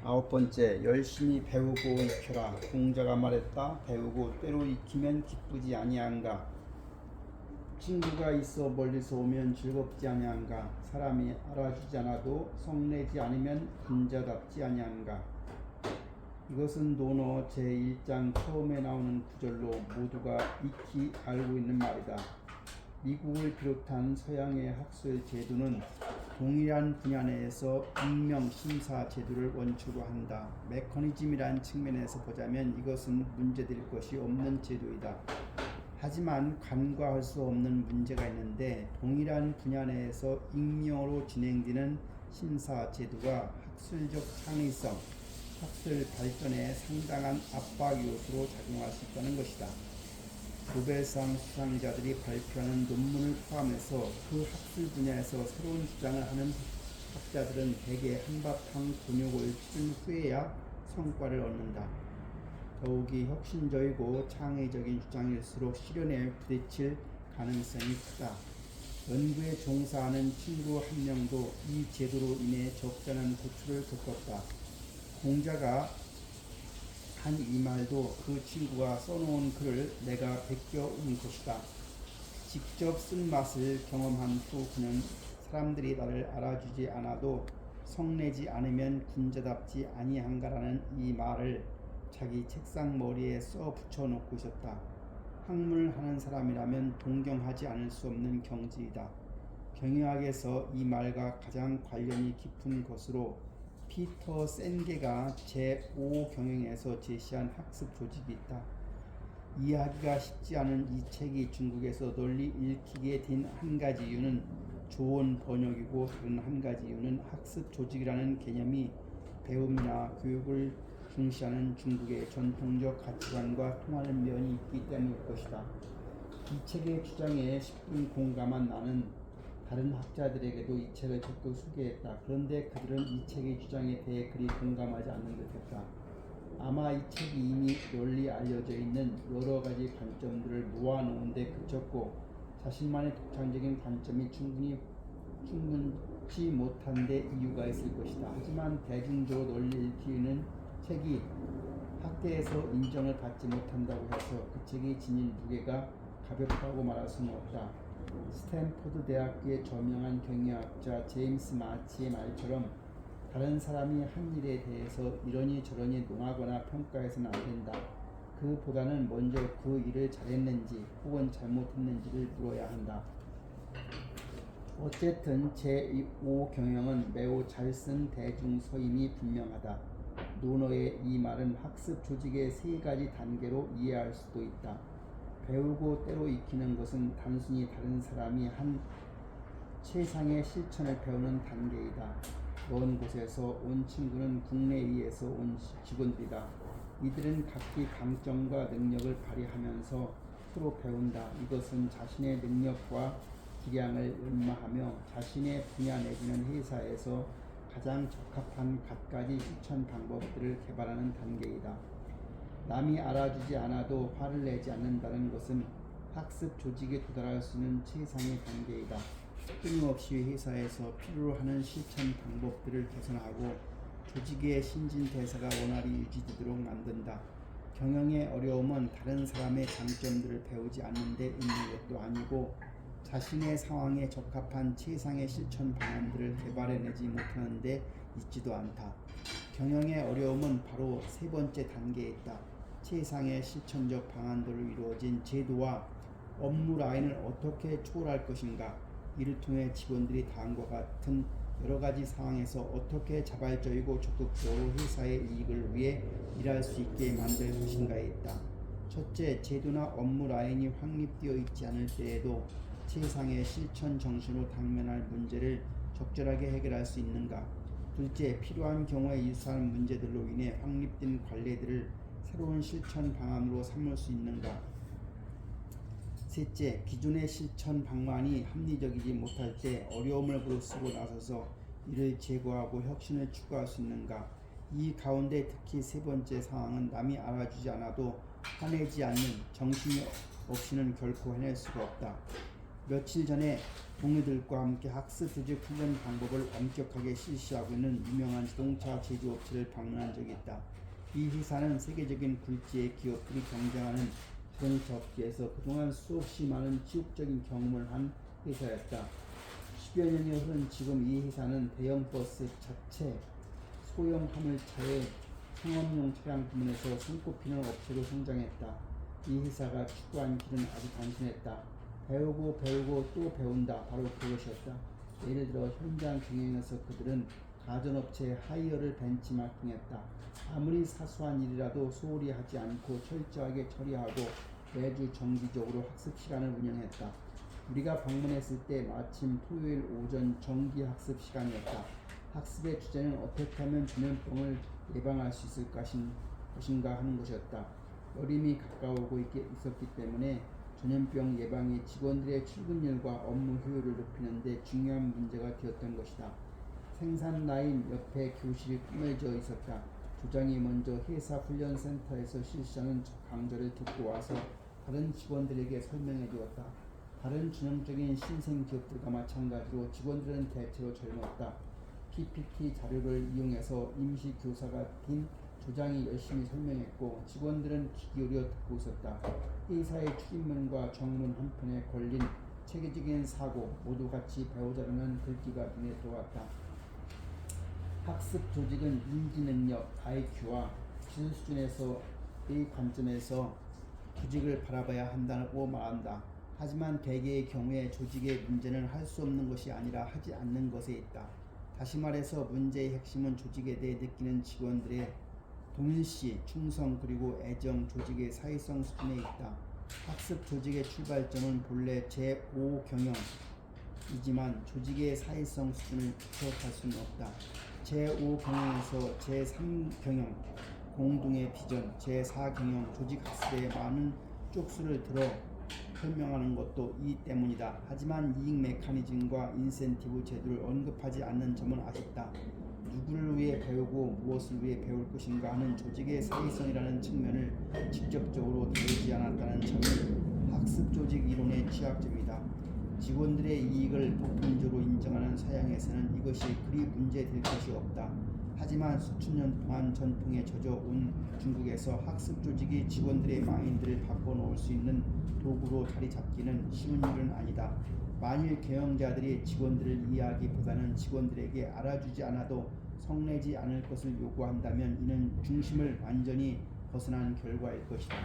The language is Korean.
아홉 번째, 열심히 배우고 익혀라. 공자가 말했다. 배우고 때로 익히면 기쁘지 아니한가. 친구가 있어 멀리서 오면 즐겁지 아니한가. 사람이 알아주지 않아도 성내지 않으면 군자답지 아니한가. 이것은 논어 제1장 처음에 나오는 구절로 모두가 익히 알고 있는 말이다. 미국을 비롯한 서양의 학술 제도는 동일한 분야 내에서 임명 심사 제도를 원칙으로 한다. 메커니즘이란 측면에서 보자면 이것은 문제될 것이 없는 제도이다. 하지만 간과할 수 없는 문제가 있는데, 동일한 분야 내에서 익명으로 진행되는 심사 제도가 학술적 창의성, 학술 발전에 상당한 압박 요소로 작용할 수 있다는 것이다. 노벨상 수상자들이 발표하는 논문을 포함해서 그 학술 분야에서 새로운 주장을 하는 학자들은 대개 한바탕 곤욕을 치른 후에야 성과를 얻는다. 더욱이 혁신적이고 창의적인 주장일수록 실현에 부딪힐 가능성이 크다. 연구에 종사하는 친구 한 명도 이 제도로 인해 적잖은 고초를 겪었다. 공자가 한 이 말도 그 친구가 써놓은 글을 내가 베껴온 것이다. 직접 쓴 맛을 경험한 후 그는 사람들이 나를 알아주지 않아도 성내지 않으면 군자답지 아니한가라는 이 말을 자기 책상 머리에 써 붙여놓고 있었다. 학문하는 사람이라면 동경하지 않을 수 없는 경지이다. 경영학에서 이 말과 가장 관련이 깊은 것으로 피터 센게가 제5경영에서 제시한 학습 조직이 있다. 이해하기가 쉽지 않은 이 책이 중국에서 널리 읽히게 된 한 가지 이유는 좋은 번역이고, 다른 한 가지 이유는 학습 조직이라는 개념이 배움이나 교육을 중시하는 중국의 전통적 가치관과 통하는 면이 있기 때문일 것이다. 이 책의 주장에 십분 공감한 나는 다른 학자들에게도 이 책을 적극 소개했다. 그런데 그들은 이 책의 주장에 대해 그리 공감하지 않는 듯했다. 아마 이 책이 이미 널리 알려져 있는 여러 가지 관점들을 모아놓은 데 그쳤고, 자신만의 독창적인 관점이 충분치 못한 데 이유가 있을 것이다. 하지만 대중적으로 널리 읽히는 책이 학계에서 인정을 받지 못한다고 해서 그 책이 지닌 무게가 가볍다고 말할 수는 없다. 스탠포드 대학교의 저명한 경영학자 제임스 마치의 말처럼 다른 사람이 한 일에 대해서 이러니 저러니 논하거나 평가해서는 안 된다. 그보다는 먼저 그 일을 잘했는지 혹은 잘못했는지를 물어야 한다. 어쨌든 제5경영은 매우 잘 쓴 대중서임이 분명하다. 논어의 이 말은 학습 조직의 세 가지 단계로 이해할 수도 있다. 배우고 때로 익히는 것은 단순히 다른 사람이 한 최상의 실천을 배우는 단계이다. 먼 곳에서 온 친구는 국내외에서 온 직원들이다. 이들은 각기 강점과 능력을 발휘하면서 서로 배운다. 이것은 자신의 능력과 기량을 연마하며 자신의 분야 내지는 회사에서 가장 적합한 갖가지 실천 방법들을 개발하는 단계이다. 남이 알아주지 않아도 화를 내지 않는다는 것은 학습 조직에 도달할 수 있는 최상의 단계이다. 끊임없이 회사에서 필요로 하는 실천 방법들을 개선하고 조직의 신진대사가 원활히 유지되도록 만든다. 경영의 어려움은 다른 사람의 장점들을 배우지 않는 데 있는 것도 아니고, 자신의 상황에 적합한 최상의 실천 방안들을 개발해내지 못하는 데 있지도 않다. 경영의 어려움은 바로 세 번째 단계에 있다. 최상의 실천적 방안들로 이루어진 제도와 업무 라인을 어떻게 초월할 것인가, 이를 통해 직원들이 다음과 같은 여러 가지 상황에서 어떻게 자발적이고 적극적으로 회사의 이익을 위해 일할 수 있게 만들 것인가에 있다. 첫째, 제도나 업무 라인이 확립되어 있지 않을 때에도 최상의 실천 정신으로 당면할 문제를 적절하게 해결할 수 있는가. 둘째, 필요한 경우에 유사한 문제들로 인해 확립된 관례들을 새로운 실천 방안으로 삼을 수 있는가. 셋째, 기존의 실천 방안이 합리적이지 못할 때 어려움을 무릅쓰고 나서서 이를 제거하고 혁신을 추구할 수 있는가. 이 가운데 특히 세 번째 상황은 남이 알아주지 않아도 화내지 않는 정신이 없이는 결코 해낼 수가 없다. 며칠 전에 동료들과 함께 학습 조직 훈련 방법을 엄격하게 실시하고 있는 유명한 자동차 제조업체를 방문한 적이 있다. 이 회사는 세계적인 굴지의 기업들이 경쟁하는 자동차 업계에서 그동안 수없이 많은 지속적인 경험을 한 회사였다. 10여 년이 흐른 지금 이 회사는 대형 버스 자체, 소형 화물차의 상업용 차량 부문에서 손꼽히는 업체로 성장했다. 이 회사가 추구한 길은 아주 단순했다. 배우고 또 배운다. 바로 그것이었다. 예를 들어 현장 경영에서 그들은 가전업체의 하이어를 벤치마킹했다. 아무리 사소한 일이라도 소홀히 하지 않고 철저하게 처리하고 매주 정기적으로 학습 시간을 운영했다. 우리가 방문했을 때 마침 토요일 오전 정기 학습 시간이었다. 학습의 주제는 어떻게 하면 전염병을 예방할 수 있을 것인가 하는 것이었다. 여름이 가까우고 있었기 때문에 전염병 예방이 직원들의 출근율과 업무 효율을 높이는 데 중요한 문제가 되었던 것이다. 생산 라인 옆에 교실이 꾸며져 있었다. 조장이 먼저 회사 훈련센터에서 실시하는 강좌를 듣고 와서 다른 직원들에게 설명해 주었다. 다른 전형적인 신생 기업들과 마찬가지로 직원들은 대체로 젊었다. PPT 자료를 이용해서 임시 교사가 딘 조장이 열심히 설명했고 직원들은 귀 기울여 듣고 있었다. 회사의 출입문과 정문 한편에 걸린 체계적인 사고, 모두 같이 배우자라는 글귀가 눈에 들어왔다. 학습 조직은 인지능력, IQ와 기술 수준에서의 관점에서 조직을 바라봐야 한다고 말한다. 하지만 대개의 경우에 조직의 문제는 할 수 없는 것이 아니라 하지 않는 것에 있다. 다시 말해서 문제의 핵심은 조직에 대해 느끼는 직원들의 동일시, 충성 그리고 애정, 조직의 사회성 수준에 있다. 학습 조직의 출발점은 본래 제5경영이지만 조직의 사회성 수준을 추적할 수는 없다. 제5경영에서 제3경영, 공동의 비전, 제4경영, 조직 학습의 많은 쪽수를 들어 설명하는 것도 이 때문이다. 하지만 이익 메커니즘과 인센티브 제도를 언급하지 않는 점은 아쉽다. 누구를 위해 배우고 무엇을 위해 배울 것인가 하는 조직의 사회성이라는 측면을 직접적으로 다루지 않았다는 점이 학습 조직 이론의 취약점이다. 직원들의 이익을 보편적으로 인정하는 서양에서는 이것이 그리 문제될 것이 없다. 하지만 수천 년 동안 전통에 젖어 온 중국에서 학습 조직이 직원들의 마인드를 바꿔놓을 수 있는 도구로 자리 잡기는 쉬운 일은 아니다. 만일 경영자들이 직원들을 이해하기보다는 직원들에게 알아주지 않아도 성내지 않을 것을 요구한다면 이는 중심을 완전히 벗어난 결과일 것이다.